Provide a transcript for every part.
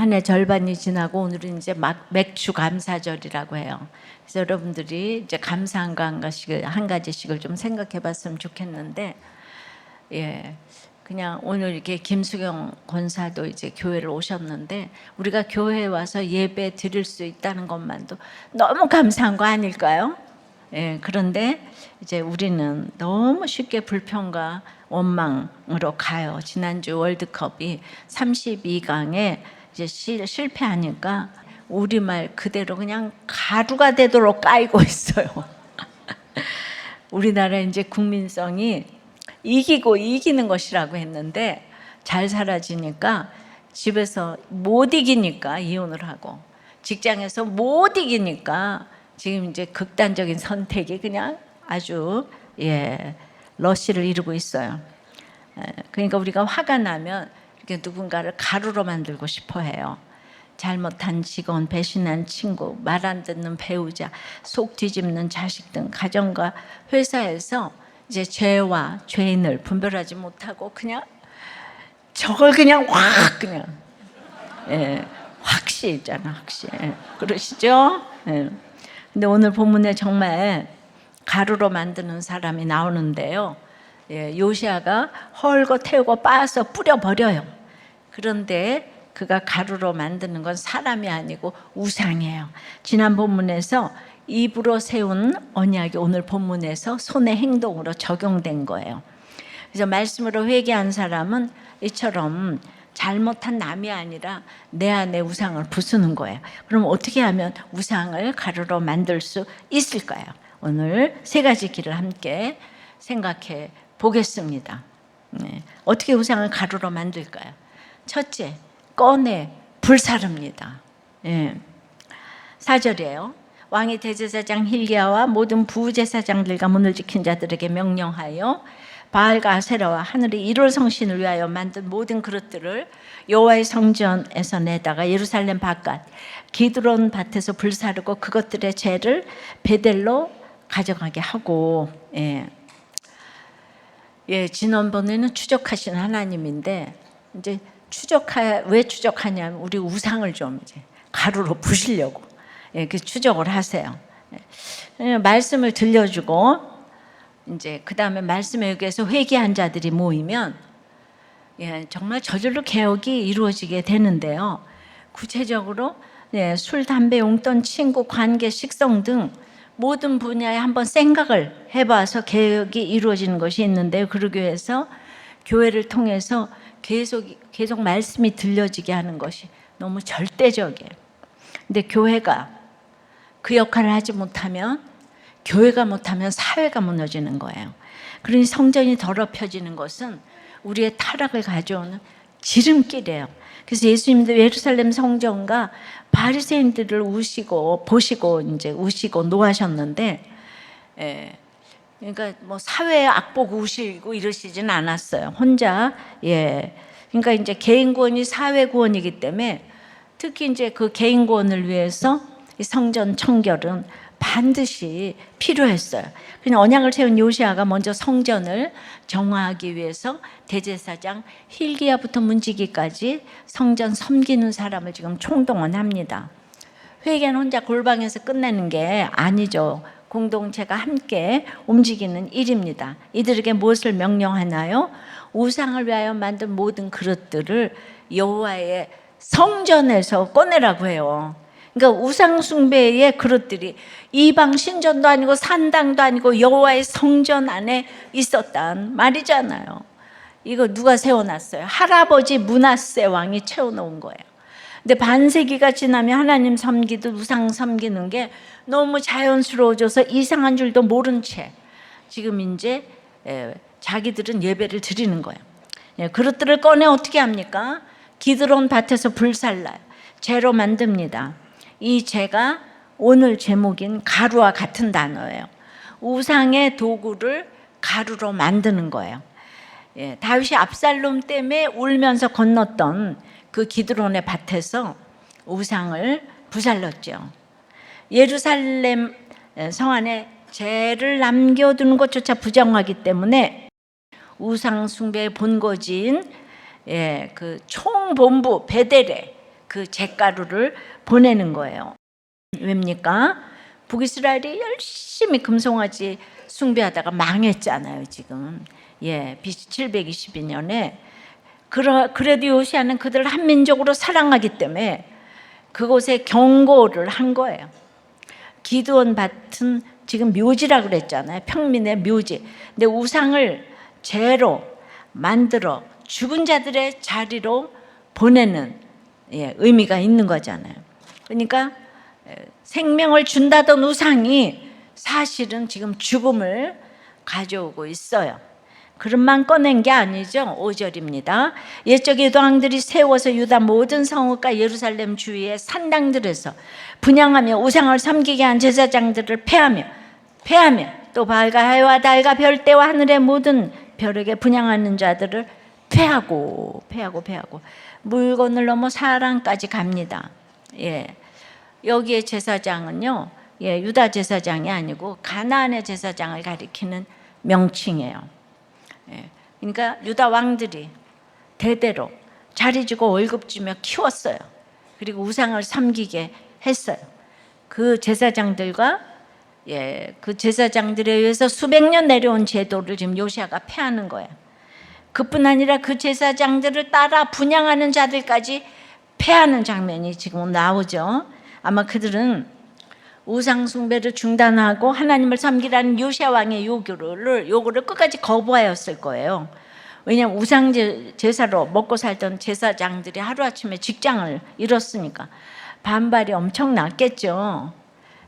한 해 절반이 지나고 오늘은 이제 막 맥주 감사절이라고 해요. 그래서 여러분들이 이제 감사한 거 한 가지씩을 좀 생각해 봤으면 좋겠는데, 예. 그냥 오늘 이렇게 김수경 권사도 이제 교회를 오셨는데, 우리가 교회에 와서 예배 드릴 수 있다는 것만도 너무 감사한 거 아닐까요? 예. 그런데 이제 우리는 너무 쉽게 불평과 원망으로 가요. 지난주 월드컵이 32강에 이제 실패하니까 우리말 그대로 그냥 가루가 되도록 까이고 있어요. 우리나라 이제 국민성이 이기고 이기는 것이라고 했는데, 잘 살아지니까 집에서 못 이기니까 이혼을 하고, 직장에서 못 이기니까 지금 이제 극단적인 선택이 그냥 아주 러시를 이루고 있어요. 그러니까 우리가 화가 나면 이렇게 누군가를 가루로 만들고 싶어 해요. 잘못한 직원, 배신한 친구, 말 안 듣는 배우자, 속 뒤집는 자식 등 가정과 회사에서 이제 죄와 죄인을 분별하지 못하고 그냥 저걸 그냥 확 그냥 확시 있잖아, 확시. 그러시죠? 근데 오늘 본문에 정말 가루로 만드는 사람이 나오는데요. 요시아가 헐고 태우고 빻아서 뿌려버려요. 그런데 그가 가루로 만드는 건 사람이 아니고 우상이에요. 지난 본문에서 입으로 세운 언약이 오늘 본문에서 손의 행동으로 적용된 거예요. 그래서 말씀으로 회개한 사람은 이처럼 잘못한 남이 아니라 내 안에 우상을 부수는 거예요. 그럼 어떻게 하면 우상을 가루로 만들 수 있을까요? 오늘 세 가지 길을 함께 생각해 보겠습니다. 어떻게 우상을 가루로 만들까요? 첫째, 꺼내 불사릅니다. 4절이에요. 왕이 대제사장 힐기야와 모든 부제사장들과 문을 지킨 자들에게 명령하여 바알과 아세라와 하늘의 일월 성신을 위하여 만든 모든 그릇들을 여호와의 성전에서 내다가 예루살렘 바깥 기드론 밭에서 불사르고 그것들의 죄를 베델로 가져가게 하고, 지난번에는 추적하신 하나님인데, 이제 왜 추적하냐면 우리 우상을 좀 이제 가루로 부시려고 그 추적을 하세요. 말씀을 들려주고 이제 그 다음에 말씀에 의해서 회개한 자들이 모이면 정말 저절로 개혁이 이루어지게 되는데요. 구체적으로 술, 담배, 용돈, 친구, 관계, 식성 등 모든 분야에 한번 생각을 해봐서 개혁이 이루어지는 것이 있는데요. 그러기 위해서 교회를 통해서 계속 말씀이 들려지게 하는 것이 너무 절대적이에요. 근데 교회가 그 역할을 하지 못하면, 교회가 못하면 사회가 무너지는 거예요. 그러니 성전이 더럽혀지는 것은 우리의 타락을 가져오는 지름길이에요. 그래서 예수님도 예루살렘 성전과 바리새인들을 보시고 이제 우시고 노하셨는데, 그러니까 뭐 사회의 악보 우시고 이러시진 않았어요. 혼자. 그러니까 이제 개인 구원이 사회 구원이기 때문에 특히 이제 그 개인 구원을 위해서 이 성전 청결은 반드시 필요했어요. 그냥 언약을 세운 요시아가 먼저 성전을 정화하기 위해서 대제사장 힐기야부터 문지기까지 성전 섬기는 사람을 지금 총동원합니다. 회개는 혼자 골방에서 끝내는 게 아니죠. 공동체가 함께 움직이는 일입니다. 이들에게 무엇을 명령하나요? 우상을 위하여 만든 모든 그릇들을 여호와의 성전에서 꺼내라고 해요. 그러니까 우상 숭배의 그릇들이 이방 신전도 아니고 산당도 아니고 여호와의 성전 안에 있었단 말이잖아요. 이거 누가 세워놨어요? 할아버지 므낫세 왕이 채워놓은 거예요. 근데 반세기가 지나면 하나님 섬기듯 우상 섬기는 게 너무 자연스러워져서 이상한 줄도 모른 채 지금 이제 자기들은 예배를 드리는 거예요. 그릇들을 꺼내 어떻게 합니까? 기드론 밭에서 불살라요. 재로 만듭니다. 이 재가 오늘 제목인 가루와 같은 단어예요. 우상의 도구를 가루로 만드는 거예요. 다윗이 압살롬 때문에 울면서 건넜던 그 기드론의 밭에서 우상을 부살렀죠. 예루살렘 성 안에 죄를 남겨두는 것조차 부정하기 때문에 우상 숭배의 본거지인 그 총본부 베델에 그 잿가루를 보내는 거예요. 왜입니까? 북이스라엘이 열심히 금송아지 숭배하다가 망했잖아요, 지금. BC 722년에. 그래도 요시아는 그들을 한민족으로 사랑하기 때문에 그곳에 경고를 한 거예요. 기드온 밭은 지금 묘지라고 그랬잖아요. 평민의 묘지. 근데 우상을 죄로 만들어 죽은 자들의 자리로 보내는 의미가 있는 거잖아요. 그러니까 생명을 준다던 우상이 사실은 지금 죽음을 가져오고 있어요. 그릇만 꺼낸 게 아니죠. 5절입니다. 옛적 여왕들이 세워서 유다 모든 성읍과 예루살렘 주위의 산당들에서 분향하며 우상을 섬기게 한 제사장들을 패하며 또 바알과 해와 달과 별대와 하늘의 모든 별에게 분향하는 자들을 패하고 물건을 넘어 사람까지 갑니다. 여기에 제사장은요, 유다 제사장이 아니고 가나안의 제사장을 가리키는 명칭이에요. 그러니까 유다 왕들이 대대로 자리 주고 월급 주며 키웠어요. 그리고 우상을 섬기게 했어요. 그 제사장들과 그 제사장들에 의해서 수백 년 내려온 제도를 지금 요시아가 폐하는 거예요. 그뿐 아니라 그 제사장들을 따라 분향하는 자들까지 폐하는 장면이 지금 나오죠. 아마 그들은 우상 숭배를 중단하고 하나님을 섬기라는 요시아 왕의 요구를 끝까지 거부하였을 거예요. 왜냐하면 우상 제사로 먹고 살던 제사장들이 하루아침에 직장을 잃었으니까 반발이 엄청났겠죠.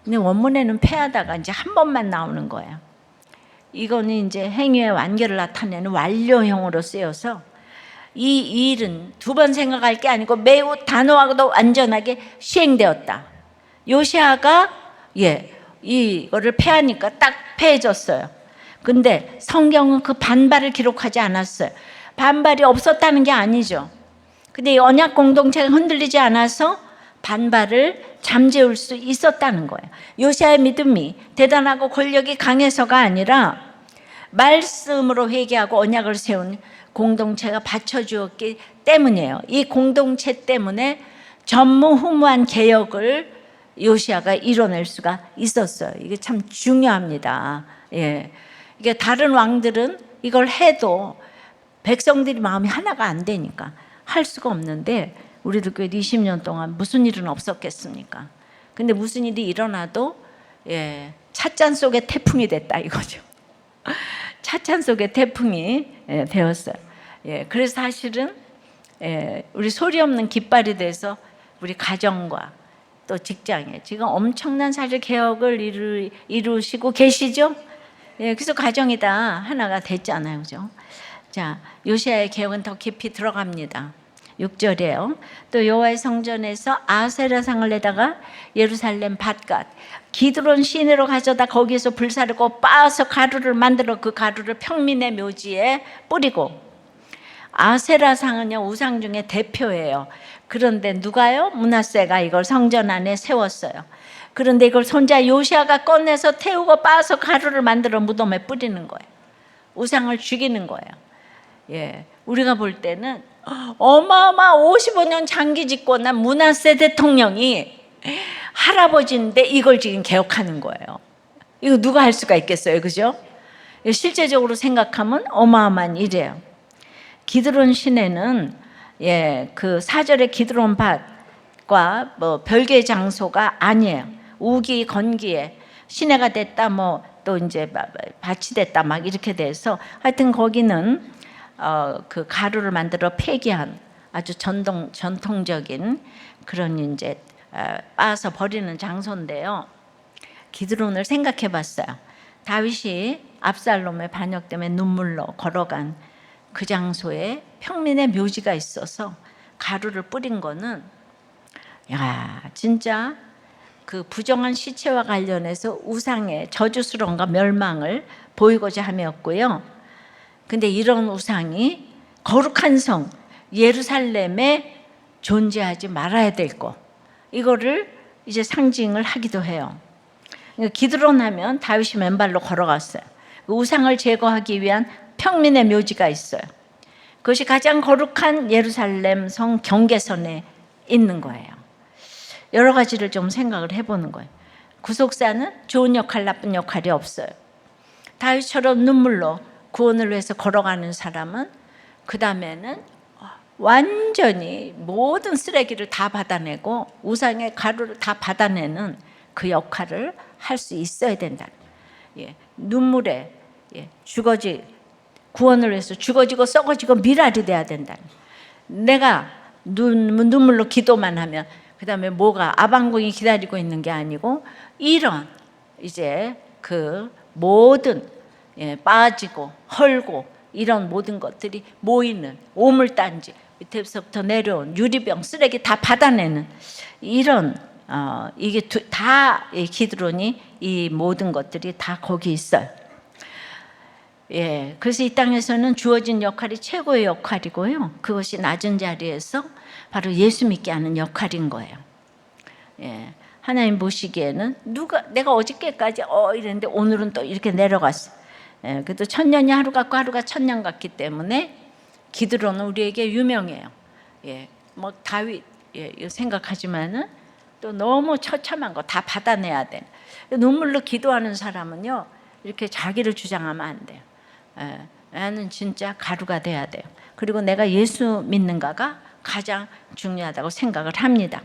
근데 원문에는 폐하다가 이제 한 번만 나오는 거예요. 이거는 이제 행위의 완결을 나타내는 완료형으로 쓰여서 이 일은 두 번 생각할 게 아니고 매우 단호하고도 완전하게 시행되었다. 요시아가 이거를 폐하니까 딱 폐해졌어요. 근데 성경은 그 반발을 기록하지 않았어요. 반발이 없었다는 게 아니죠. 근데 이 언약 공동체가 흔들리지 않아서 반발을 잠재울 수 있었다는 거예요. 요시아의 믿음이 대단하고 권력이 강해서가 아니라 말씀으로 회개하고 언약을 세운 공동체가 받쳐주었기 때문이에요. 이 공동체 때문에 전무후무한 개혁을 요시아가 이뤄낼 수가 있었어요. 이게 참 중요합니다. 이게 다른 왕들은 이걸 해도 백성들이 마음이 하나가 안 되니까 할 수가 없는데 우리들 교회 20년 동안 무슨 일은 없었겠습니까? 근데 무슨 일이 일어나도 찻잔 속에 태풍이 됐다 이거죠. 찻잔 속에 태풍이 되었어요. 그래서 사실은 우리 소리 없는 깃발이 돼서 우리 가정과 또 직장에 지금 엄청난 사실 개혁을 이루시고 계시죠? 그래서 가정이 다 하나가 됐잖아요, 그죠? 자, 요시아의 개혁은 더 깊이 들어갑니다. 6절이에요. 또 여호와의 성전에서 아세라상을 내다가 예루살렘 밭갓 기드론 시내로 가져다 거기에서 불사르고 빻아서 가루를 만들어 그 가루를 평민의 묘지에 뿌리고. 아세라상은요 우상 중에 대표예요. 그런데 누가요? 므낫세가 이걸 성전 안에 세웠어요. 그런데 이걸 손자 요시아가 꺼내서 태우고 빻아서 가루를 만들어 무덤에 뿌리는 거예요. 우상을 죽이는 거예요. 우리가 볼 때는 어마어마 55년 장기 집권한 므낫세 대통령이 할아버지인데 이걸 지금 개혁하는 거예요. 이거 누가 할 수가 있겠어요, 그죠? 실제적으로 생각하면 어마어마한 일이에요. 기드론 시내는 그 4절의 기드론 밭과 뭐 별개의 장소가 아니에요. 우기 건기에 시내가 됐다, 뭐 또 이제 밭이 됐다, 막 이렇게 돼서 하여튼 거기는 그 가루를 만들어 폐기한 아주 전통적인 그런 이제 빻아서 버리는 장소인데요. 기드론을 생각해 봤어요. 다윗이 압살롬의 반역 때문에 눈물로 걸어간 그 장소에 평민의 묘지가 있어서 가루를 뿌린 거는 진짜 그 부정한 시체와 관련해서 우상의 저주스러움과 멸망을 보이고자 함이었고요. 근데 이런 우상이 거룩한 성 예루살렘에 존재하지 말아야 될 거, 이거를 이제 상징을 하기도 해요. 기드론 하면 다윗이 맨발로 걸어갔어요. 우상을 제거하기 위한 평민의 묘지가 있어요. 그것이 가장 거룩한 예루살렘 성 경계선에 있는 거예요. 여러 가지를 좀 생각을 해보는 거예요. 구속사는 좋은 역할, 나쁜 역할이 없어요. 다윗처럼 눈물로 구원을 위해서 걸어가는 사람은 그 다음에는 완전히 모든 쓰레기를 다 받아내고 우상의 가루를 다 받아내는 그 역할을 할 수 있어야 된다. 눈물에 구원을 위해서 죽어지고 썩어지고 미랄이 돼야 된다. 내가 눈물로 기도만 하면 그 다음에 뭐가 아방궁이 기다리고 있는 게 아니고 이런 이제 그 모든 빠지고 헐고 이런 모든 것들이 모이는 오물단지 밑에서부터 내려온 유리병 쓰레기 다 받아내는 이런 이게 다 기드론이 이 모든 것들이 다 거기 있어요. 그래서 이 땅에서는 주어진 역할이 최고의 역할이고요. 그것이 낮은 자리에서 바로 예수 믿게 하는 역할인 거예요. 하나님 보시기에는 내가 어저께까지 이랬는데 오늘은 또 이렇게 내려갔어. 그래도 천년이 하루 같고 하루가 천년 같기 때문에 기드론은 우리에게 유명해요. 뭐 다윗 생각하지만은 또 너무 처참한 거 다 받아내야 돼. 눈물로 기도하는 사람은요 이렇게 자기를 주장하면 안 돼요. 나는 진짜 가루가 돼야 돼요. 그리고 내가 예수 믿는가가 가장 중요하다고 생각을 합니다.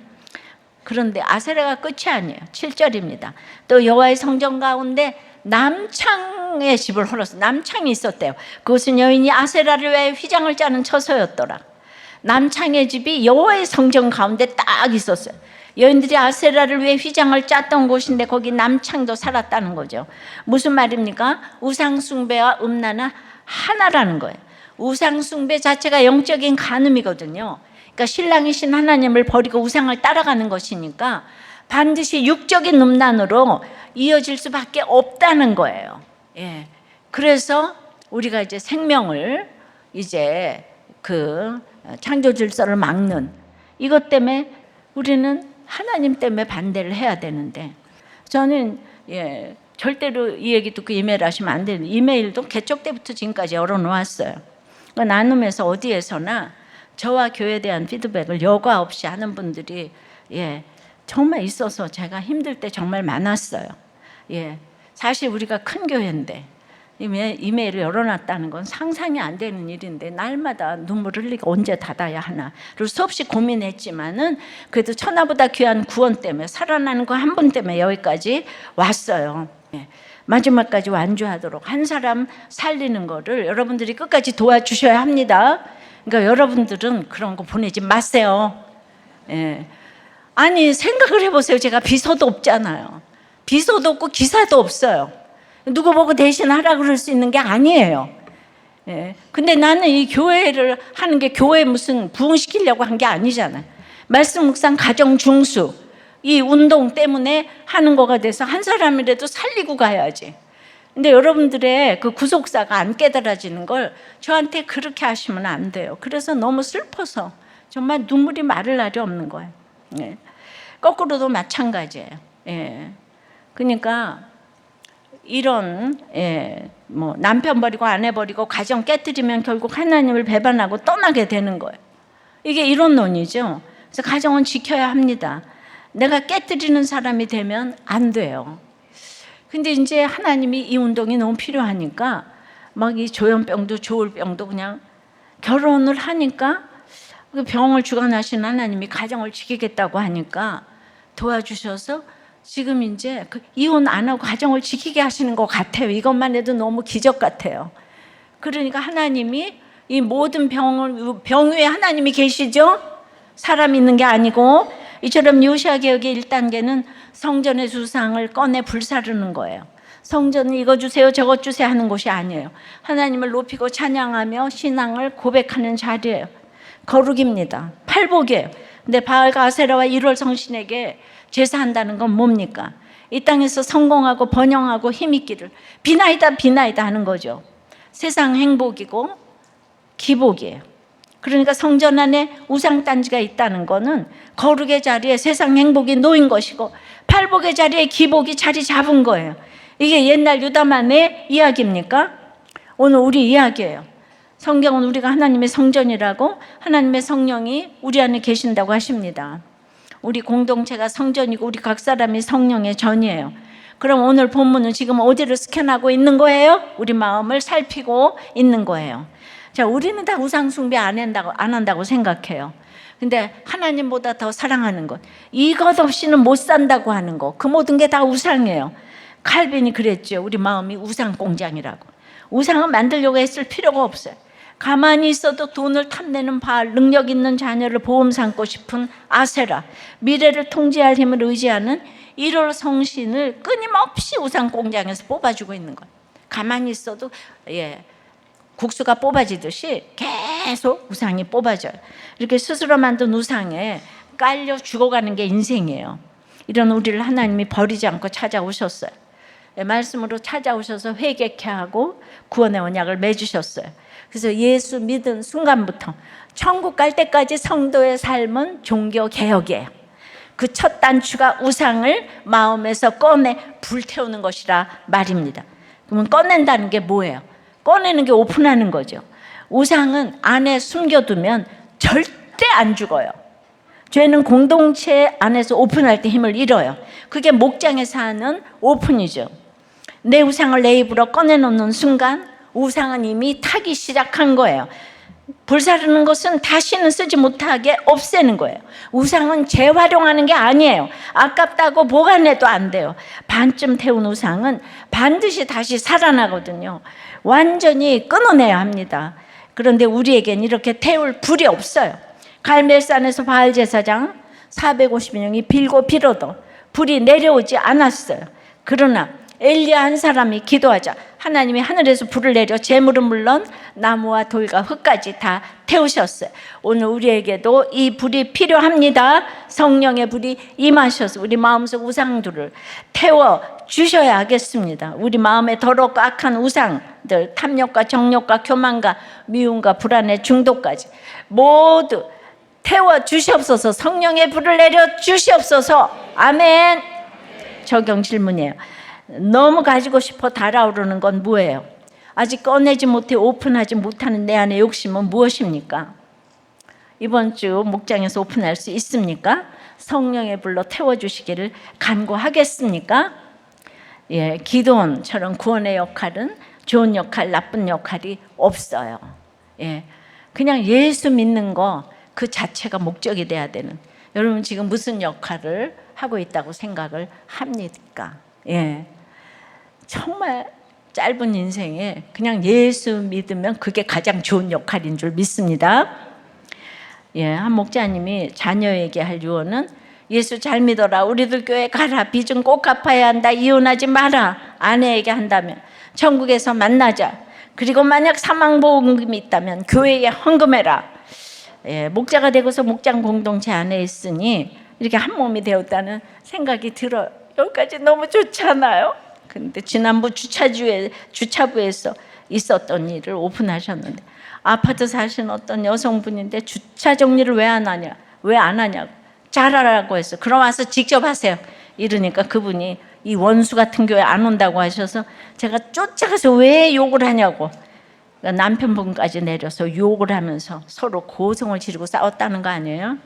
그런데 아세라가 끝이 아니에요. 7절입니다. 또 여호와의 성전 가운데 남창의 집을 헐었어. 남창이 있었대요. 그것은 여인이 아세라를 위해 휘장을 짜는 처소였더라. 남창의 집이 여호와의 성전 가운데 딱 있었어요. 여인들이 아세라를 위해 휘장을 짰던 곳인데 거기 남창도 살았다는 거죠. 무슨 말입니까? 우상숭배와 음란은 하나라는 거예요. 우상숭배 자체가 영적인 간음이거든요. 그러니까 신랑이신 하나님을 버리고 우상을 따라가는 것이니까 반드시 육적인 음란으로 이어질 수밖에 없다는 거예요. 그래서 우리가 이제 생명을 이제 그 창조 질서를 막는 이것 때문에 우리는 하나님 때문에 반대를 해야 되는데 저는 절대로 이 얘기 듣고 이메일 하시면 안 되는 이메일도 개척 때부터 지금까지 열어놓았어요. 그러니까 나눔에서 어디에서나 저와 교회에 대한 피드백을 여과 없이 하는 분들이 정말 있어서 제가 힘들 때 정말 많았어요. 사실 우리가 큰 교회인데 이메일을 열어놨다는 건 상상이 안 되는 일인데 날마다 눈물을 흘리고 언제 닫아야 하나 그리고 수없이 고민했지만은 그래도 천하보다 귀한 구원 때문에 살아나는 거 한 분 때문에 여기까지 왔어요. 마지막까지 완주하도록 한 사람 살리는 거를 여러분들이 끝까지 도와주셔야 합니다. 그러니까 여러분들은 그런 거 보내지 마세요. 아니 생각을 해보세요. 제가 비서도 없잖아요. 비서도 없고 기사도 없어요. 누구 보고 대신 하라 그럴 수 있는 게 아니에요. 근데 나는 이 교회를 하는 게 교회 무슨 부흥시키려고 한 게 아니잖아요. 말씀 묵상 가정 중수 이 운동 때문에 하는 거가 돼서 한 사람이라도 살리고 가야지. 근데 여러분들의 그 구속사가 안 깨달아지는 걸 저한테 그렇게 하시면 안 돼요. 그래서 너무 슬퍼서 정말 눈물이 마를 날이 없는 거예요. 거꾸로도 마찬가지예요. 그러니까 이런 뭐 남편 버리고 아내 버리고 가정 깨뜨리면 결국 하나님을 배반하고 떠나게 되는 거예요. 이게 이론론이죠. 그래서 가정은 지켜야 합니다. 내가 깨뜨리는 사람이 되면 안 돼요. 근데 이제 하나님이 이 운동이 너무 필요하니까 막 이 조현병도 조울병도 그냥 결혼을 하니까 그 병을 주관하시는 하나님이 가정을 지키겠다고 하니까 도와주셔서 지금 이제 그 이혼 안 하고 가정을 지키게 하시는 것 같아요. 이것만 해도 너무 기적 같아요. 그러니까 하나님이 이 모든 병 위에 하나님이 계시죠? 사람 있는 게 아니고 이처럼 요시야 개혁의 1단계는 성전의 주상을 꺼내 불사르는 거예요. 성전은 이거 주세요 저거 주세요 하는 곳이 아니에요. 하나님을 높이고 찬양하며 신앙을 고백하는 자리예요. 거룩입니다. 팔복이에요. 근데 바알과 아세라와 1월 성신에게 제사한다는 건 뭡니까? 이 땅에서 성공하고 번영하고 힘있기를 비나이다 비나이다 하는 거죠. 세상 행복이고 기복이에요. 그러니까 성전 안에 우상단지가 있다는 거는 거룩의 자리에 세상 행복이 놓인 것이고 팔복의 자리에 기복이 자리 잡은 거예요. 이게 옛날 유다만의 이야기입니까? 오늘 우리 이야기예요. 성경은 우리가 하나님의 성전이라고, 하나님의 성령이 우리 안에 계신다고 하십니다. 우리 공동체가 성전이고 우리 각 사람이 성령의 전이에요. 그럼 오늘 본문은 지금 어디를 스캔하고 있는 거예요? 우리 마음을 살피고 있는 거예요. 자, 우리는 다 우상 숭배 안 한다고 생각해요. 근데 하나님보다 더 사랑하는 것, 이것 없이는 못 산다고 하는 것, 그 모든 게 다 우상이에요. 칼빈이 그랬죠. 우리 마음이 우상 공장이라고. 우상은 만들려고 했을 필요가 없어요. 가만히 있어도 돈을 탐내는 바알, 능력 있는 자녀를 보험 삼고 싶은 아세라, 미래를 통제할 힘을 의지하는 1월 성신을 끊임없이 우상 공장에서 뽑아주고 있는 거예요. 가만히 있어도 국수가 뽑아지듯이 계속 우상이 뽑아져요. 이렇게 스스로 만든 우상에 깔려 죽어가는 게 인생이에요. 이런 우리를 하나님이 버리지 않고 찾아오셨어요. 말씀으로 찾아오셔서 회개케 하고 구원의 언약을 맺으셨어요. 그래서 예수 믿은 순간부터 천국 갈 때까지 성도의 삶은 종교 개혁이에요. 그 첫 단추가 우상을 마음에서 꺼내 불태우는 것이라 말입니다. 그러면 꺼낸다는 게 뭐예요? 꺼내는 게 오픈하는 거죠. 우상은 안에 숨겨두면 절대 안 죽어요. 죄는 공동체 안에서 오픈할 때 힘을 잃어요. 그게 목장에서 하는 오픈이죠. 내 우상을 내 입으로 꺼내놓는 순간 우상은 이미 타기 시작한 거예요. 불사르는 것은 다시는 쓰지 못하게 없애는 거예요. 우상은 재활용하는 게 아니에요. 아깝다고 보관해도 안 돼요. 반쯤 태운 우상은 반드시 다시 살아나거든요. 완전히 끊어내야 합니다. 그런데 우리에겐 이렇게 태울 불이 없어요. 갈멜산에서 바알 제사장 450명이 빌고 빌어도 불이 내려오지 않았어요. 그러나 엘리야 한 사람이 기도하자 하나님이 하늘에서 불을 내려 재물은 물론 나무와 돌과 흙까지 다 태우셨어요. 오늘 우리에게도 이 불이 필요합니다. 성령의 불이 임하셔서 우리 마음속 우상들을 태워 주셔야 하겠습니다. 우리 마음에 더럽고 악한 우상들, 탐욕과 정욕과 교만과 미움과 불안의 중독까지 모두 태워 주시옵소서. 성령의 불을 내려 주시옵소서. 아멘. 적용 질문이에요. 너무 가지고 싶어 달아오르는 건 뭐예요? 아직 꺼내지 못해 오픈하지 못하는 내 안의 욕심은 무엇입니까? 이번 주 목장에서 오픈할 수 있습니까? 성령의 불로 태워주시기를 간구하겠습니까? 기도원처럼 구원의 역할은 좋은 역할, 나쁜 역할이 없어요. 그냥 예수 믿는 거 그 자체가 목적이 돼야 되는. 여러분 지금 무슨 역할을 하고 있다고 생각을 합니까? 정말 짧은 인생에 그냥 예수 믿으면 그게 가장 좋은 역할인 줄 믿습니다. 한 목자님이 자녀에게 할 유언은 예수 잘 믿어라, 우리들 교회 가라, 빚은 꼭 갚아야 한다, 이혼하지 마라, 아내에게 한다면 천국에서 만나자, 그리고 만약 사망보험금이 있다면 교회에 헌금해라. 목자가 되고서 목장 공동체 안에 있으니 이렇게 한 몸이 되었다는 생각이 들어요. 여기까지 너무 좋지 않아요? 근데 지난번 주차부에서 있었던 일을 오픈하셨는데 아파트 사시는 어떤 여성분인데 주차 정리를 왜 안 하냐고 잘하라고 해서 그럼 와서 직접 하세요 이러니까 그분이 이 원수 같은 교회 안 온다고 하셔서 제가 쫓아가서 왜 욕을 하냐고, 그러니까 남편분까지 내려서 욕을 하면서 서로 고성을 지르고 싸웠다는 거 아니에요?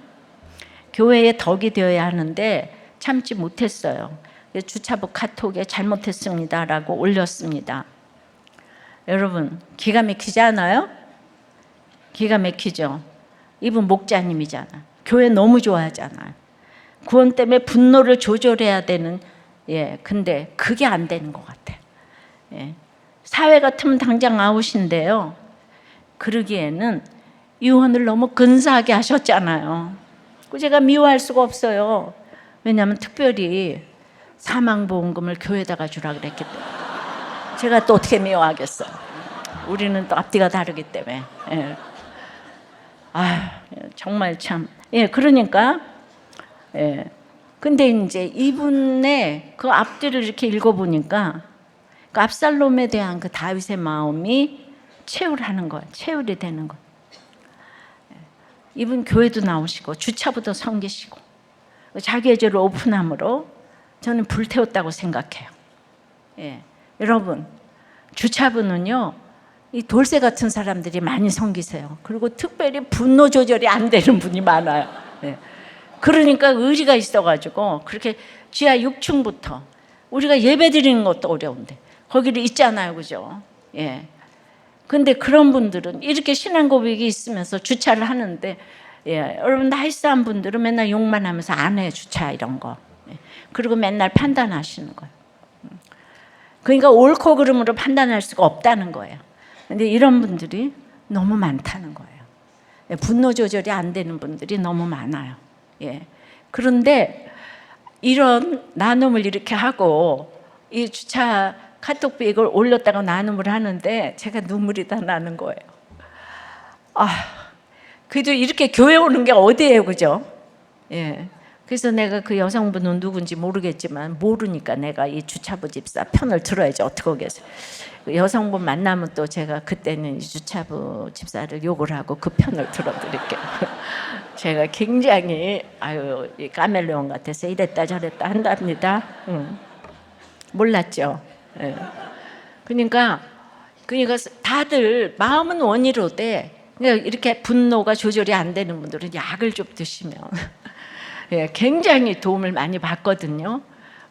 교회에 덕이 되어야 하는데 참지 못했어요. 주차부 카톡에 잘못했습니다라고 올렸습니다. 여러분 기가 막히지 않아요? 기가 막히죠. 이분 목자님이잖아. 교회 너무 좋아하잖아요. 구원 때문에 분노를 조절해야 되는, 근데 그게 안 되는 것 같아. 사회 같으면 당장 아웃인데요. 그러기에는 유언을 너무 근사하게 하셨잖아요. 제가 미워할 수가 없어요. 왜냐하면 특별히 사망보험금을 교회에다가 주라 그랬기 때문에. 제가 또 어떻게 미워하겠어요. 우리는 또 앞뒤가 다르기 때문에. 정말 참. 그러니까. 근데 이제 이분의 그 앞뒤를 이렇게 읽어보니까 그 압살롬에 대한 그 다윗의 마음이 체울하는 거예요. 체울이 되는 거예요. 이분 교회도 나오시고 주차부도 섬기시고 자기의 죄를 오픈함으로 저는 불태웠다고 생각해요. 여러분 주차부는요 이 돌쇠 같은 사람들이 많이 섬기세요. 그리고 특별히 분노 조절이 안 되는 분이 많아요. 예. 그러니까 의리가 있어가지고 그렇게 지하 6층부터 우리가 예배 드리는 것도 어려운데 거기를 있잖아요, 그죠? 예. 근데 그런 분들은 이렇게 신앙 고백이 있으면서 주차를 하는데, 예, 여러분 나이스한 분들은 맨날 욕만 하면서 안 해, 주차 이런 거. 예. 그리고 맨날 판단하시는 거예요. 그러니까 옳고 그름으로 판단할 수가 없다는 거예요. 근데 이런 분들이 너무 많다는 거예요. 예, 분노 조절이 안 되는 분들이 너무 많아요. 예. 그런데 이런 나눔을 이렇게 하고 이 주차 카톡비 이걸 올렸다가 나눔을 하는데 제가 눈물이 다 나는 거예요. 아, 그래도 이렇게 교회 오는 게 어디예요, 그죠? 예. 그래서 내가 그 여성분은 누군지 모르겠지만 모르니까 내가 이 주차부 집사 편을 들어야지 어떡하겠어요. 그 여성분 만나면 또 제가 그때는 이 주차부 집사를 욕을 하고 그 편을 들어드릴게요. 제가 굉장히 이 카멜레온 같아서 이랬다 저랬다 한답니다. 몰랐죠. 예. 그러니까 다들 마음은 원이로되 이렇게 분노가 조절이 안 되는 분들은 약을 좀 드시면 예, 굉장히 도움을 많이 받거든요.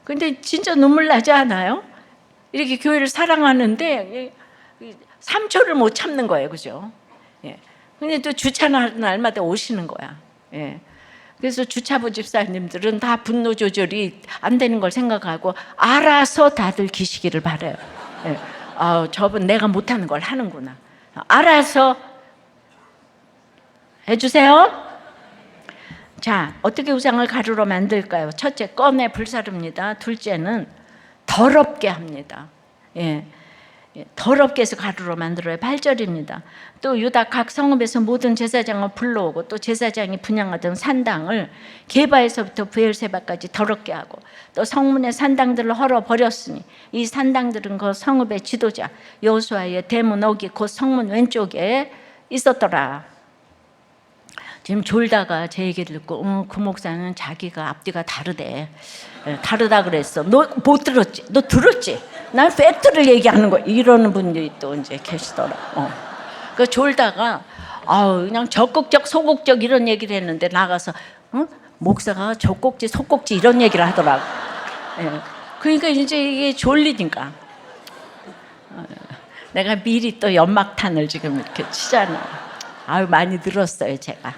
근데 진짜 눈물 나지 않아요? 이렇게 교회를 사랑하는데 3초를 못 참는 거예요, 그죠? 예. 근데 또 주차하는 날마다 오시는 거야. 예. 그래서 주차부 집사님들은 다 분노 조절이 안 되는 걸 생각하고 알아서 다들 기시기를 바라요. 예. 저분 내가 못하는 걸 하는구나. 알아서 해주세요. 자, 어떻게 우상을 가루로 만들까요? 첫째, 꺼내 불사릅니다. 둘째는 더럽게 합니다. 예. 더럽게 해서 가루로 만들어요. 8절입니다. 또 유다 각 성읍에서 모든 제사장을 불러오고 또 제사장이 분향하던 산당을 게바에서부터 브엘세바까지 더럽게 하고 또 성문의 산당들을 헐어버렸으니 이 산당들은 그 성읍의 지도자 여호수아의 대문 어기 곧 성문 왼쪽에 있었더라. 지금 졸다가 제 얘기를 듣고 그 목사는 자기가 앞뒤가 다르대. 다르다 그랬어. 너 못 들었지? 너 들었지? 난 팩트를 얘기하는 거야. 이러는 분들이 또 이제 계시더라. 그 졸다가 그냥 적극적 소극적 이런 얘기를 했는데 나가서 목사가 적극지 소극지 이런 얘기를 하더라고. 예. 그러니까 이제 이게 졸리니까 내가 미리 또 연막탄을 지금 이렇게 치잖아. 많이 늘었어요 제가.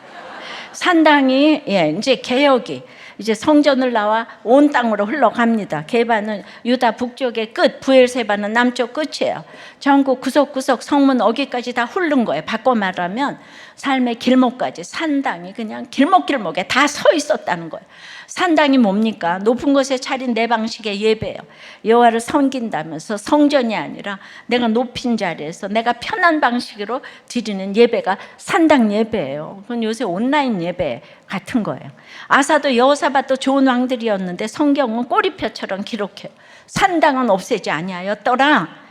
산당이 이제 개혁이 이제 성전을 나와 온 땅으로 흘러갑니다. 게바는 유다 북쪽의 끝, 브엘세바는 남쪽 끝이에요. 전국 구석구석 성문 어기까지 다 훑는 거예요. 바꿔 말하면 삶의 길목까지 산당이 그냥 길목길목에 다 서 있었다는 거예요. 산당이 뭡니까? 높은 곳에 차린 내 방식의 예배예요. 여호와를 섬긴다면서 성전이 아니라 내가 높인 자리에서 내가 편한 방식으로 드리는 예배가 산당 예배예요. 그건 요새 온라인 예배 같은 거예요. 아사도 여호사밧도 좋은 왕들이었는데 성경은 꼬리표처럼 기록해요. 산당은 없애지 아니하였더라.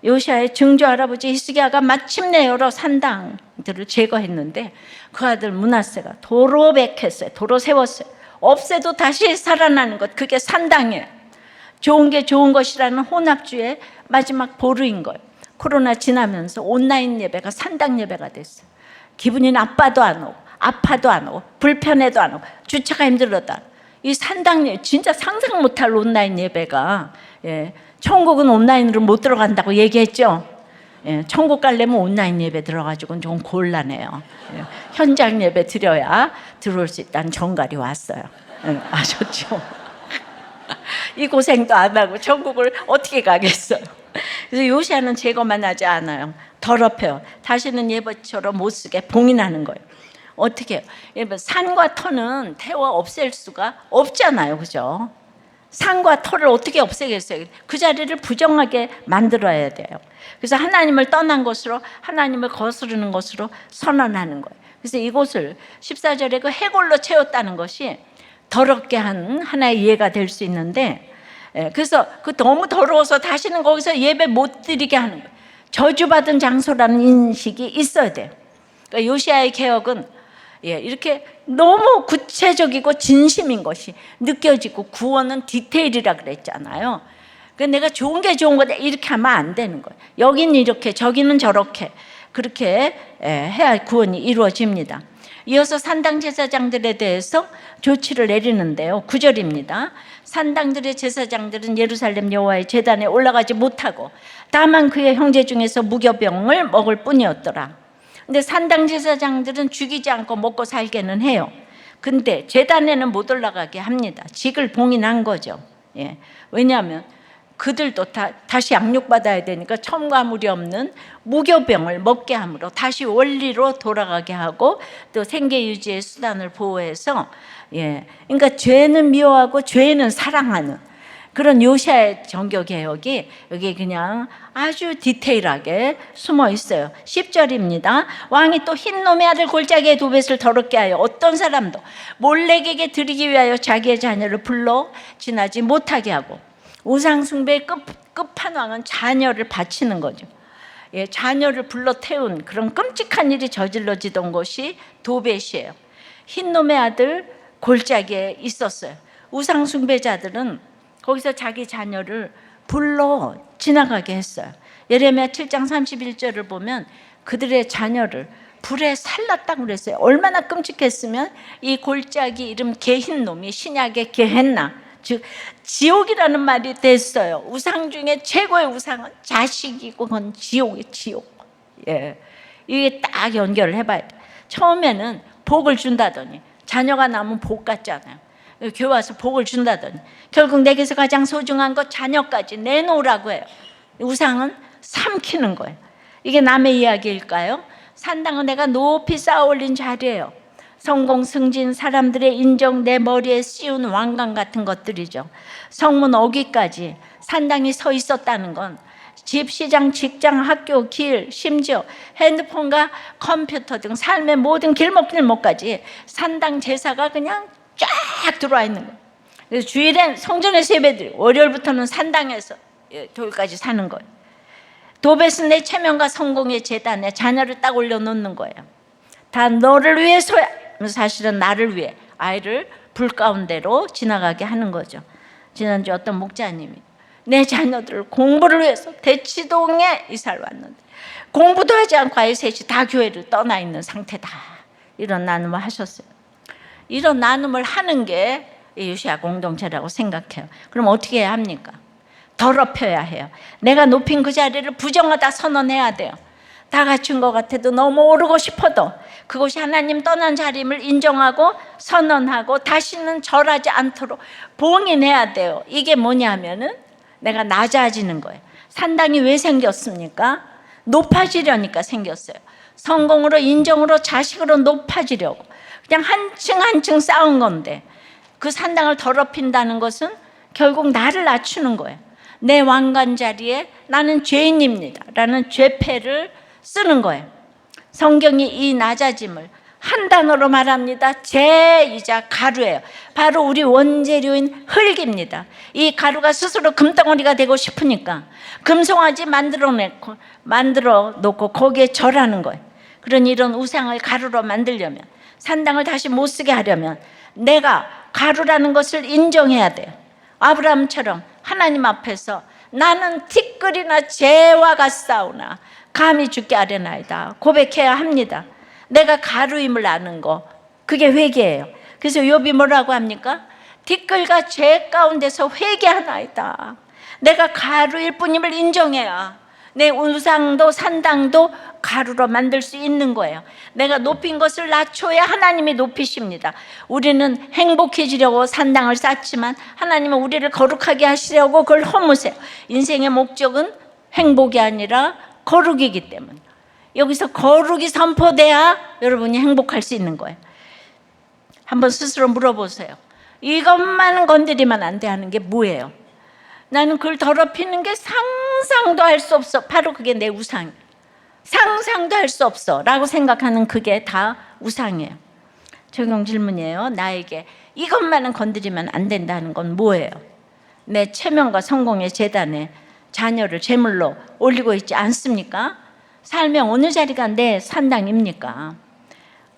요시아의 증조 할아버지 히스기야가 마침내 여러 산당들을 제거했는데 그 아들 므낫세가 도로 백했어요. 도로 세웠어요. 없애도 다시 살아나는 것, 그게 산당이에요. 좋은 게 좋은 것이라는 혼합주의 마지막 보루인 거예요. 코로나 지나면서 온라인 예배가 산당 예배가 됐어요. 기분이 나빠도 안 오고 아파도 안 오고 불편해도 안 오고 주차가 힘들어도 안 오고 이 산당 예배 진짜 상상 못할 온라인 예배가 천국은 온라인으로 못 들어간다고 얘기했죠. 천국 가려면 온라인 예배 들어가지고는 좀 곤란해요. 현장 예배 드려야 들어올 수 있다는 정갈이 왔어요. 아셨죠? 이 고생도 안 하고 천국을 어떻게 가겠어요? 그래서 요시아는 제거만 하지 않아요. 더럽혀요. 다시는 예배처럼 못 쓰게 봉인하는 거예요. 어떻게 해요? 산과 터는 태워 없앨 수가 없잖아요. 그죠? 산과 터를 어떻게 없애겠어요? 그 자리를 부정하게 만들어야 돼요. 그래서 하나님을 떠난 것으로 하나님을 거스르는 것으로 선언하는 거예요. 그래서 이곳을 14절에 그 해골로 채웠다는 것이 더럽게 한 하나의 이해가 될 수 있는데 그래서 그 너무 더러워서 다시는 거기서 예배 못 드리게 하는 거예요. 저주받은 장소라는 인식이 있어야 돼요. 그러니까 요시아의 개혁은 이렇게 너무 구체적이고 진심인 것이 느껴지고 구원은 디테일이라 그랬잖아요. 내가 좋은 게 좋은 거다 이렇게 하면 안 되는 거예요. 여기는 이렇게 저기는 저렇게 그렇게 해야 구원이 이루어집니다. 이어서 산당 제사장들에 대해서 조치를 내리는데요. 9절입니다. 산당들의 제사장들은 예루살렘 여호와의 제단에 올라가지 못하고 다만 그의 형제 중에서 무교병을 먹을 뿐이었더라. 근데 산당 제사장들은 죽이지 않고 먹고 살게는 해요. 근데 제단에는 못 올라가게 합니다. 직을 봉인한 거죠. 예. 왜냐하면 그들도 다시 양육받아야 되니까 첨가물이 없는 무교병을 먹게 함으로 다시 원리로 돌아가게 하고 또 생계 유지의 수단을 보호해서 그러니까 죄는 미워하고 죄는 사랑하는 그런 요시아의 정교 개혁이 여기 그냥 아주 디테일하게 숨어 있어요. 10절입니다. 왕이 또 흰놈의 아들 골짜기의 도벳을 더럽게 하여 어떤 사람도 몰렉에게 드리기 위하여 자기의 자녀를 불러 지나지 못하게 하고 우상 숭배의 끝판왕은 자녀를 바치는 거죠. 자녀를 불러 태운 그런 끔찍한 일이 저질러지던 곳이 도벳이에요. 흰놈의 아들 골짜기에 있었어요. 우상 숭배자들은 거기서 자기 자녀를 불러 지나가게 했어요. 예레미야 7장 31절을 보면 그들의 자녀를 불에 살랐다고 그랬어요. 얼마나 끔찍했으면 이 골짜기 이름 게흰놈이 신약의 게헨나 즉 지옥이라는 말이 됐어요. 우상 중에 최고의 우상은 자식이고 그건 지옥이에요. 지옥. 이게 딱 연결을 해봐야 돼. 처음에는 복을 준다더니 자녀가 나면 복 같잖아요. 교회 와서 복을 준다더니 결국 내게서 가장 소중한 것 자녀까지 내놓으라고 해요. 우상은 삼키는 거예요. 이게 남의 이야기일까요? 산당은 내가 높이 쌓아 올린 자리예요. 성공, 승진, 사람들의 인정, 내 머리에 씌운 왕관 같은 것들이죠. 성문 어귀까지 산당이 서 있었다는 건 집, 시장, 직장, 학교, 길, 심지어 핸드폰과 컴퓨터 등 삶의 모든 길목길목까지 산당 제사가 그냥 쫙 들어와 있는 거예요. 그래서 주일엔 성전에서 예배드리고 월요일부터는 산당에서 토요일까지 사는 거예요. 도벳은 내 체면과 성공의 제단에 자녀를 딱 올려놓는 거예요. 다 너를 위해서야. 사실은 나를 위해 아이를 불 가운데로 지나가게 하는 거죠. 지난주 어떤 목자님이 내 자녀들을 공부를 위해서 대치동에 이사를 왔는데 공부도 하지 않고 아이 셋이 다 교회를 떠나 있는 상태다. 이런 나눔을 하셨어요. 이런 나눔을 하는 게 요시야 공동체라고 생각해요. 그럼 어떻게 해야 합니까? 더럽혀야 해요. 내가 높인 그 자리를 부정하다 선언해야 돼요. 다 갖춘 것 같아도 너무 오르고 싶어도 그곳이 하나님 떠난 자리임을 인정하고 선언하고 다시는 절하지 않도록 봉인해야 돼요. 이게 뭐냐면은 내가 낮아지는 거예요. 산당이 왜 생겼습니까? 높아지려니까 생겼어요. 성공으로 인정으로 자식으로 높아지려고 그냥 한층 한층 쌓은 건데 그 산당을 더럽힌다는 것은 결국 나를 낮추는 거예요. 내 왕관 자리에 나는 죄인입니다 라는 죄패를 쓰는 거예요. 성경이 이 낮아짐을 한 단어로 말합니다. 재이자 가루예요. 바로 우리 원재료인 흙입니다. 이 가루가 스스로 금덩어리가 되고 싶으니까 금송아지 만들어 놓고 거기에 절하는 거예요. 그런 이런 우상을 가루로 만들려면 산당을 다시 못 쓰게 하려면 내가 가루라는 것을 인정해야 돼요. 아브라함처럼 하나님 앞에서 나는 티끌이나 재와 같사오나 감히 죽게 아뢰나이다 고백해야 합니다. 내가 가루임을 아는 거 그게 회개예요. 그래서 욥이 뭐라고 합니까? 티끌과 죄 가운데서 회개하나이다. 내가 가루일 뿐임을 인정해야 내 우상도 산당도 가루로 만들 수 있는 거예요. 내가 높인 것을 낮춰야 하나님이 높이십니다. 우리는 행복해지려고 산당을 쌓지만 하나님은 우리를 거룩하게 하시려고 그걸 허무세요. 인생의 목적은 행복이 아니라 거룩이기 때문에 여기서 거룩이 선포돼야 여러분이 행복할 수 있는 거예요. 한번 스스로 물어보세요. 이것만 건드리면 안 돼 하는 게 뭐예요? 나는 그걸 더럽히는 게 상상도 할 수 없어. 바로 그게 내 우상이에요. 상상도 할 수 없어 라고 생각하는 그게 다 우상이에요. 적용 질문이에요. 나에게 이것만은 건드리면 안 된다는 건 뭐예요? 내 체면과 성공의 재단에 자녀를 제물로 올리고 있지 않습니까? 삶의 어느 자리가 내 산당입니까?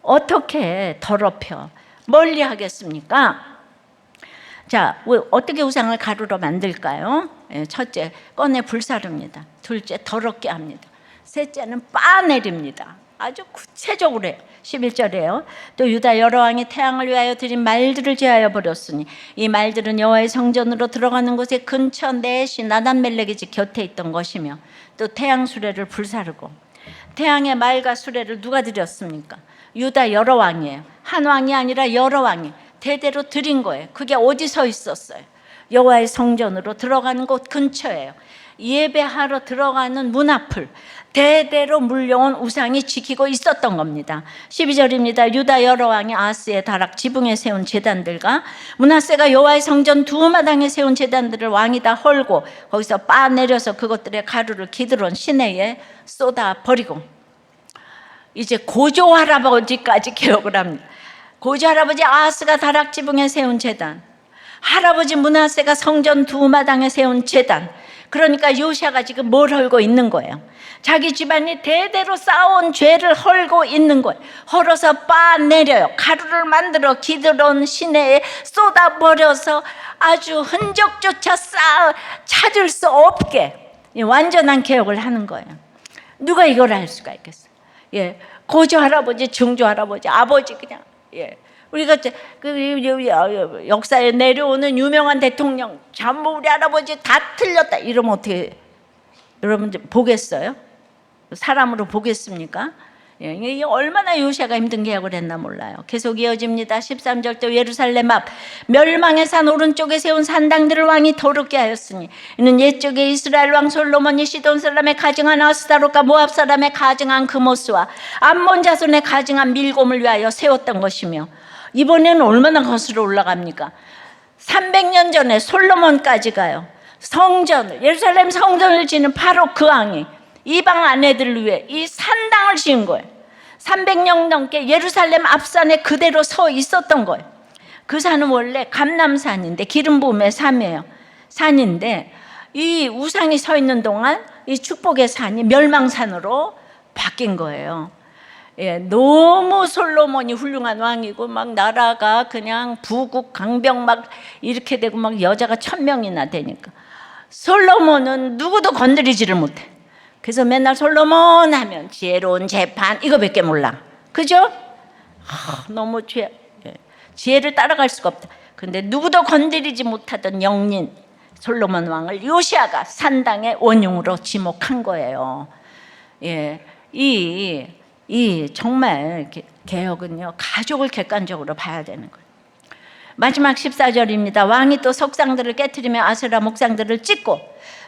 어떻게 더럽혀 멀리 하겠습니까? 자, 어떻게 우상을 가루로 만들까요? 첫째, 꺼내 불사릅니다. 둘째, 더럽게 합니다. 셋째는 빻아내립니다. 아주 구체적으로 해요. 11절에요. 또 유다 여러 왕이 태양을 위하여 드린 말들을 제하여 버렸으니 이 말들은 여호와의 성전으로 들어가는 곳에 근처 넷이 나단멜렉의 집 곁에 있던 것이며 또 태양 수레를 불사르고 태양의 말과 수레를 누가 드렸습니까? 유다 여러 왕이에요. 한 왕이 아니라 여러 왕이 대대로 드린 거예요. 그게 어디서 있었어요? 여호와의 성전으로 들어가는 곳 근처예요. 예배하러 들어가는 문 앞을 대대로 물려온 우상이 지키고 있었던 겁니다. 12절입니다. 유다 여러 왕이 아하스의 다락 지붕에 세운 제단들과 므낫세가 여호와의 성전 두 마당에 세운 제단들을 왕이 다 헐고 거기서 빠내려서 그것들의 가루를 기드론 시내에 쏟아 버리고, 이제 고조 할아버지까지 개혁을 합니다. 고조 할아버지 아하스가 다락 지붕에 세운 제단, 할아버지 므낫세가 성전 두 마당에 세운 제단. 그러니까 요시아가 지금 뭘 헐고 있는 거예요? 자기 집안이 대대로 쌓아온 죄를 헐고 있는 거예요. 헐어서 빠내려요. 가루를 만들어 기드론 시내에 쏟아버려서 아주 흔적조차 찾을 수 없게 완전한 개혁을 하는 거예요. 누가 이걸 할 수가 있겠어요? 고조 할아버지, 중조 할아버지, 아버지 그냥 우리가 그 역사에 내려오는 유명한 대통령 전부 우리 할아버지 다 틀렸다 이러면 어떻게 여러분 보겠어요? 사람으로 보겠습니까? 이게 얼마나 요시아가 힘든 개혁을 했나 몰라요. 계속 이어집니다. 13절 또 예루살렘 앞 멸망의 산 오른쪽에 세운 산당들을 왕이 더럽게 하였으니 이는 옛적에 이스라엘 왕 솔로몬이 시돈 사람의 가증한 아스타롯과 모압 사람의 가증한 그모스와 암몬 자손의 가증한 밀곰을 위하여 세웠던 것이며, 이번에는 얼마나 거슬러 올라갑니까? 300년 전에 솔로몬까지 가요. 성전을, 예루살렘 성전을 지는 바로 그 왕이 이방 아내들을 위해 이 산당을 지은 거예요. 300년 넘게 예루살렘 앞산에 그대로 서 있었던 거예요. 그 산은 원래 감람산인데 기름 부음의 산인데 이 우상이 서 있는 동안 이 축복의 산이 멸망산으로 바뀐 거예요. 너무 솔로몬이 훌륭한 왕이고 막 나라가 그냥 부국 강병 막 이렇게 되고 막 여자가 1000명이나 되니까 솔로몬은 누구도 건드리지를 못해. 그래서 맨날 솔로몬 하면 지혜로운 재판 이거밖에 몰라. 그죠? 너무 지혜를 따라갈 수가 없다. 근데 누구도 건드리지 못하던 영린 솔로몬 왕을 요시아가 산당의 원흉으로 지목한 거예요. 이 정말 개혁은요, 가족을 객관적으로 봐야 되는 거예요. 마지막 14절입니다. 왕이 또 석상들을 깨트리며 아세라 목상들을 찢고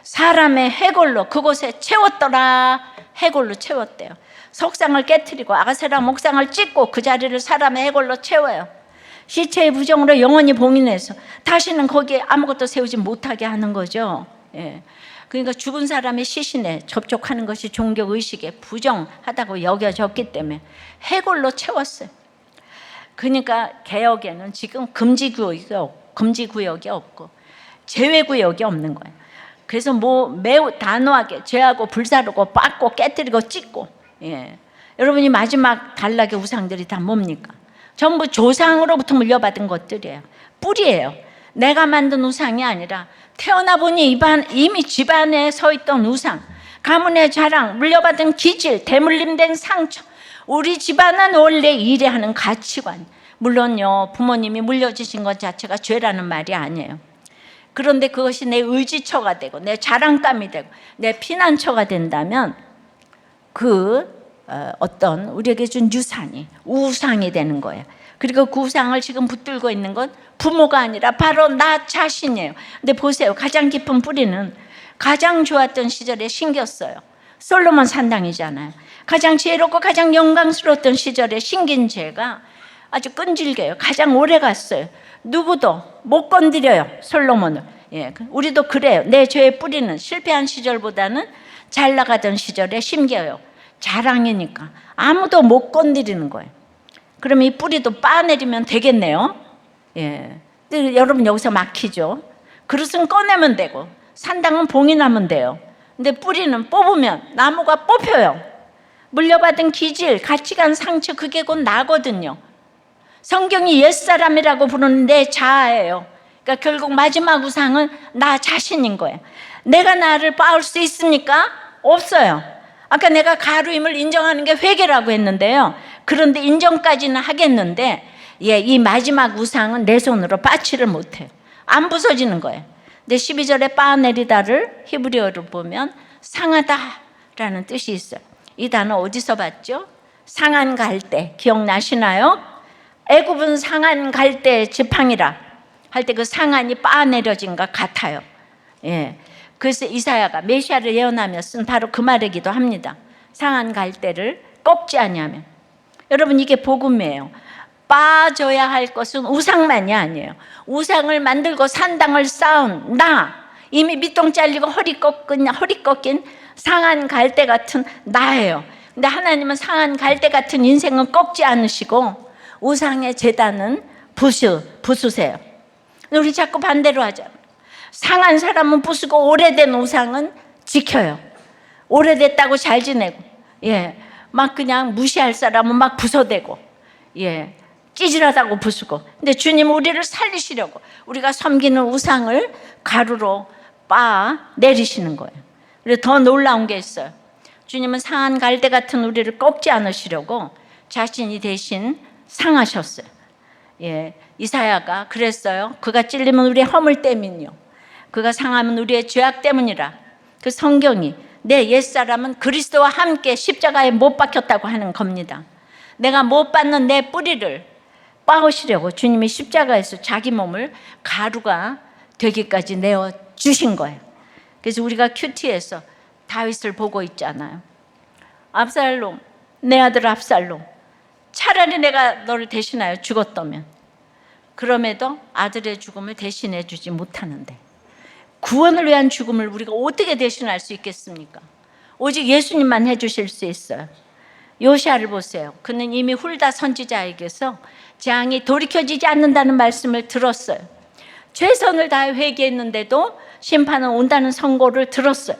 사람의 해골로 그곳에 채웠더라. 해골로 채웠대요. 석상을 깨트리고 아세라 목상을 찢고 그 자리를 사람의 해골로 채워요. 시체의 부정으로 영원히 봉인해서 다시는 거기에 아무것도 세우지 못하게 하는 거죠. 그러니까 죽은 사람의 시신에 접촉하는 것이 종교의식에 부정하다고 여겨졌기 때문에 해골로 채웠어요. 그러니까 개혁에는 지금 금지구역이 없고 제외구역이 없는 거예요. 그래서 매우 단호하게 죄하고 불사르고 빻고 깨뜨리고 찢고. 여러분이 마지막 단락의 우상들이 다 뭡니까? 전부 조상으로부터 물려받은 것들이에요. 뿌리예요. 내가 만든 우상이 아니라 태어나 보니 이미 집안에 서 있던 우상, 가문의 자랑, 물려받은 기질, 대물림된 상처. 우리 집안은 원래 이래하는 가치관. 물론요, 부모님이 물려주신 것 자체가 죄라는 말이 아니에요. 그런데 그것이 내 의지처가 되고 내 자랑감이 되고 내 피난처가 된다면 어떤 우리에게 준 유산이 우상이 되는 거예요. 그리고 그 우상을 지금 붙들고 있는 건 부모가 아니라 바로 나 자신이에요. 근데 보세요, 가장 깊은 뿌리는 가장 좋았던 시절에 심겼어요. 솔로몬 산당이잖아요. 가장 지혜롭고 가장 영광스러웠던 시절에 심긴 죄가 아주 끈질겨요. 가장 오래 갔어요. 누구도 못 건드려요, 솔로몬을. 우리도 그래요. 내 죄의 뿌리는 실패한 시절보다는 잘 나가던 시절에 심겨요. 자랑이니까 아무도 못 건드리는 거예요. 그럼 이 뿌리도 빠내리면 되겠네요. 근데 여러분 여기서 막히죠. 그릇은 꺼내면 되고 산당은 봉인하면 돼요. 근데 뿌리는 뽑으면 나무가 뽑혀요. 물려받은 기질, 가치관, 상처, 그게 곧 나거든요. 성경이 옛사람이라고 부르는 내 자아예요. 그러니까 결국 마지막 우상은 나 자신인 거예요. 내가 나를 빻을 수 있습니까? 없어요. 아까 내가 가루임을 인정하는 게 회개라고 했는데요. 그런데 인정까지는 하겠는데 이 마지막 우상은 내 손으로 빻지를 못해요. 안 부서지는 거예요. 근데 12절에 빻아내리다를 히브리어로 보면 상하다라는 뜻이 있어요. 이 단어 어디서 봤죠? 상한 갈대 기억나시나요? 애굽은 상한 갈대 지팡이라 할 때 그 상한이 빻아내려진 것 같아요. 그래서 이사야가 메시아를 예언하며 쓴 바로 그 말이기도 합니다. 상한 갈대를 꺾지 아니하면. 여러분, 이게 복음이에요. 빠져야 할 것은 우상만이 아니에요. 우상을 만들고 산당을 쌓은 나, 이미 밑동 잘리고 허리 꺾인 상한 갈대 같은 나예요. 근데 하나님은 상한 갈대 같은 인생은 꺾지 않으시고 우상의 제단은 부수세요. 우리 자꾸 반대로 하잖아요. 상한 사람은 부수고 오래된 우상은 지켜요. 오래됐다고 잘 지내고, 막 그냥 무시할 사람은 막 부숴대고, 찌질하다고 부수고. 근데 주님 우리를 살리시려고 우리가 섬기는 우상을 가루로 빻아 내리시는 거예요. 그리고 더 놀라운 게 있어요. 주님은 상한 갈대 같은 우리를 꺾지 않으시려고 자신이 대신 상하셨어요. 이사야가 그랬어요. 그가 찔리면 우리의 허물 때문이요, 그가 상하면 우리의 죄악 때문이라. 그 성경이 내 옛사람은 그리스도와 함께 십자가에 못 박혔다고 하는 겁니다. 내가 못 박는 내 뿌리를 빻으시려고 주님이 십자가에서 자기 몸을 가루가 되기까지 내어주신 거예요. 그래서 우리가 큐티에서 다윗을 보고 있잖아요. 압살롬, 내 아들 압살롬, 차라리 내가 너를 대신하여 죽었다면, 그럼에도 아들의 죽음을 대신해 주지 못하는데 구원을 위한 죽음을 우리가 어떻게 대신할 수 있겠습니까? 오직 예수님만 해주실 수 있어요. 요시아를 보세요. 그는 이미 훌다 선지자에게서 재앙이 돌이켜지지 않는다는 말씀을 들었어요. 최선을 다해 회개했는데도 심판은 온다는 선고를 들었어요.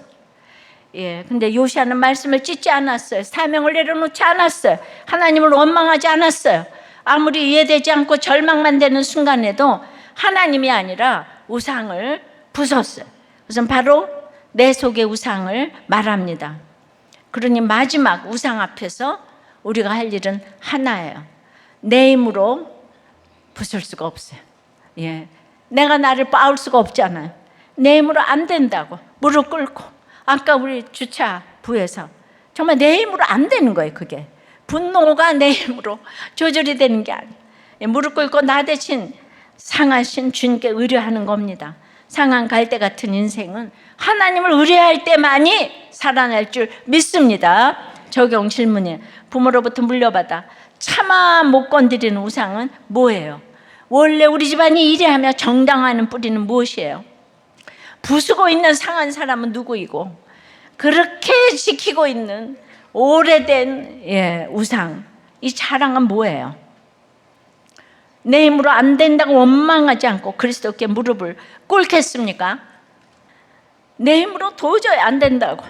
근데 요시아는 말씀을 찢지 않았어요. 사명을 내려놓지 않았어요. 하나님을 원망하지 않았어요. 아무리 이해되지 않고 절망만 되는 순간에도 하나님이 아니라 우상을 부쉈어요. 그래서 바로 내 속의 우상을 말합니다. 그러니 마지막 우상 앞에서 우리가 할 일은 하나예요. 내 힘으로 부술 수가 없어요. 내가 나를 빻을 수가 없잖아요. 내 힘으로 안 된다고 무릎 꿇고, 아까 우리 주차부에서 정말 내 힘으로 안 되는 거예요. 그게 분노가 내 힘으로 조절이 되는 게 아니에요. 무릎 꿇고 나 대신 상하신 주님께 의뢰하는 겁니다. 상한 갈대 같은 인생은 하나님을 의뢰할 때만이 살아날 줄 믿습니다. 적용 질문이에요. 부모로부터 물려받아 차마 못 건드리는 우상은 뭐예요? 원래 우리 집안이 이래하며 정당화하는 뿌리는 무엇이에요? 부수고 있는 상한 사람은 누구이고, 그렇게 지키고 있는 오래된 우상, 이 자랑은 뭐예요? 내 힘으로 안 된다고 원망하지 않고 그리스도께 무릎을 꿇겠습니까? 내 힘으로 도저히 안 된다고,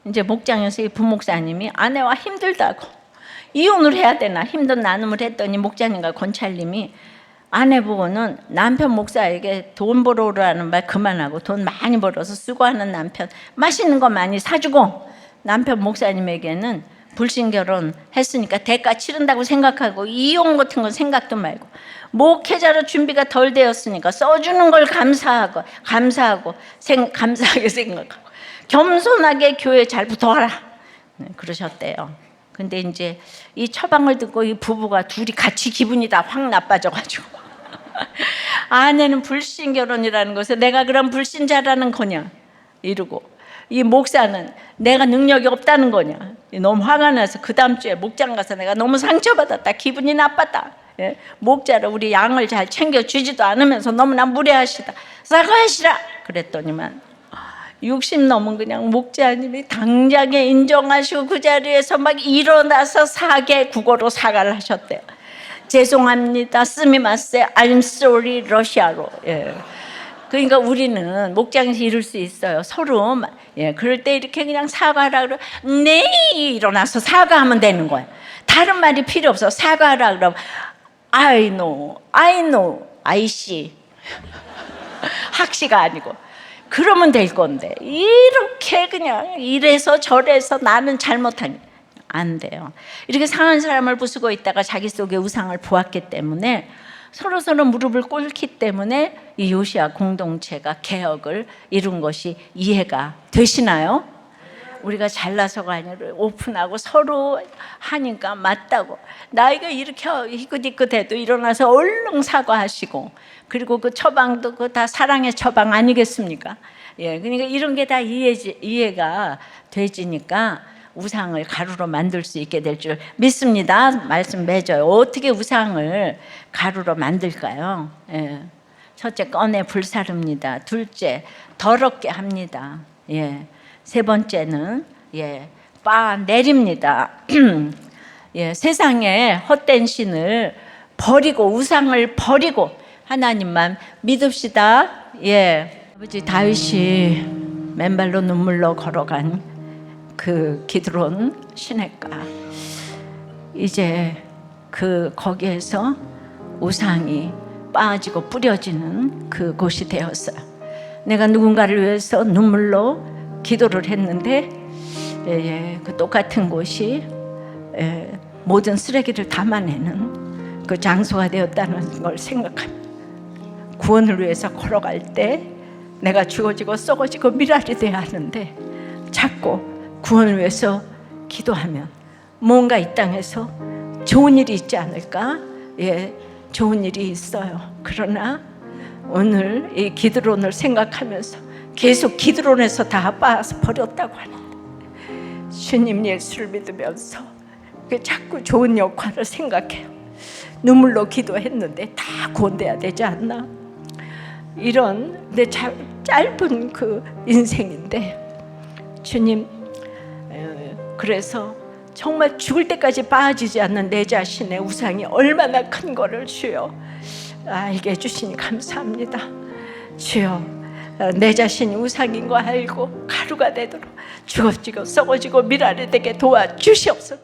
이제 목장에서 이 부목사님이 아내와 힘들다고 이혼을 해야 되나 힘든 나눔을 했더니 목자님과 권찰님이 아내 보고는 남편 목사에게 돈 벌어오라는 말 그만하고 돈 많이 벌어서 수고하는 남편 맛있는 거 많이 사주고, 남편 목사님에게는 불신 결혼했으니까 대가 치른다고 생각하고 이혼 같은 건 생각도 말고, 목회자로 준비가 덜 되었으니까 써주는 걸 감사하게 생각하고 겸손하게 교회에 잘 붙어와라, 그러셨대요. 근데 이제 이 처방을 듣고 이 부부가 둘이 같이 기분이 다 확 나빠져가지고 아내는 불신 결혼이라는 것에 내가 그럼 불신자라는 거냐 이러고, 이 목사는 내가 능력이 없다는 거냐, 너무 화가 나서 그 다음 주에 목장 가서 내가 너무 상처받았다, 기분이 나빴다, 목자를 우리 양을 잘 챙겨주지도 않으면서 너무나 무례하시다, 사과하시라 그랬더니만 60 넘은 그냥 목자님이 당장에 인정하시고 그 자리에서 막 일어나서 국어로 사과를 하셨대요. 죄송합니다, 스미마세, I'm sorry, 러시아로. 그러니까 우리는 목장에서 이럴 수 있어요. 서로 그럴 때 이렇게 그냥 사과하라 그러면 네 일어나서 사과하면 되는 거예요. 다른 말이 필요 없어. 사과하라 그러면 I know, I see. 학시가 아니고. 그러면 될 건데 이렇게 그냥 이래서 저래서 나는 잘못한 안 돼요. 이렇게 상한 사람을 부수고 있다가 자기 속에 우상을 보았기 때문에 서로 무릎을 꿇기 때문에 이 요시야 공동체가 개혁을 이룬 것이 이해가 되시나요? 우리가 잘나서가 아니라 오픈하고 서로 하니까 맞다고, 나이가 이렇게 희끗희끗해도 일어나서 얼른 사과하시고, 그리고 그 처방도 그 다 사랑의 처방 아니겠습니까? 예, 그러니까 이런 게 다 이해가 되지니까 우상을 가루로 만들 수 있게 될 줄 믿습니다. 말씀 맺어요. 어떻게 우상을 가루로 만들까요? 예. 첫째, 꺼내 불사릅니다. 둘째, 더럽게 합니다. 예. 세 번째는 빻아 내립니다. 예, 세상에 헛된 신을 버리고 우상을 버리고 하나님만 믿읍시다. 예. 아버지 다윗이 맨발로 눈물로 걸어간 그 기드론 시냇가, 이제 거기에서 우상이 빠지고 뿌려지는 그곳이 되었어요. 내가 누군가를 위해서 눈물로 기도를 했는데 그 똑같은 곳이 모든 쓰레기를 담아내는 그 장소가 되었다는 걸 생각합니다. 구원을 위해서 걸어갈 때 내가 죽어지고 썩어지고 미랄이 돼야 하는데 자꾸 구원을 위해서 기도하면 뭔가 이 땅에서 좋은 일이 있지 않을까? 예, 좋은 일이 있어요. 그러나 오늘 이 기드론을 생각하면서 계속 기드론에서 다 빠서 버렸다고 하는데, 주님 예수를 믿으면서 자꾸 좋은 역할을 생각해요. 눈물로 기도했는데 다 구원돼야 되지 않나? 이런 내 짧은 그 인생인데, 주님, 그래서 정말 죽을 때까지 빠지지 않는 내 자신의 우상이 얼마나 큰 거를 주여 알게 해주시니 감사합니다. 주여, 내 자신이 우상인 거 알고 가루가 되도록 죽어지고 썩어지고 미랄이 되게 도와주시옵소서.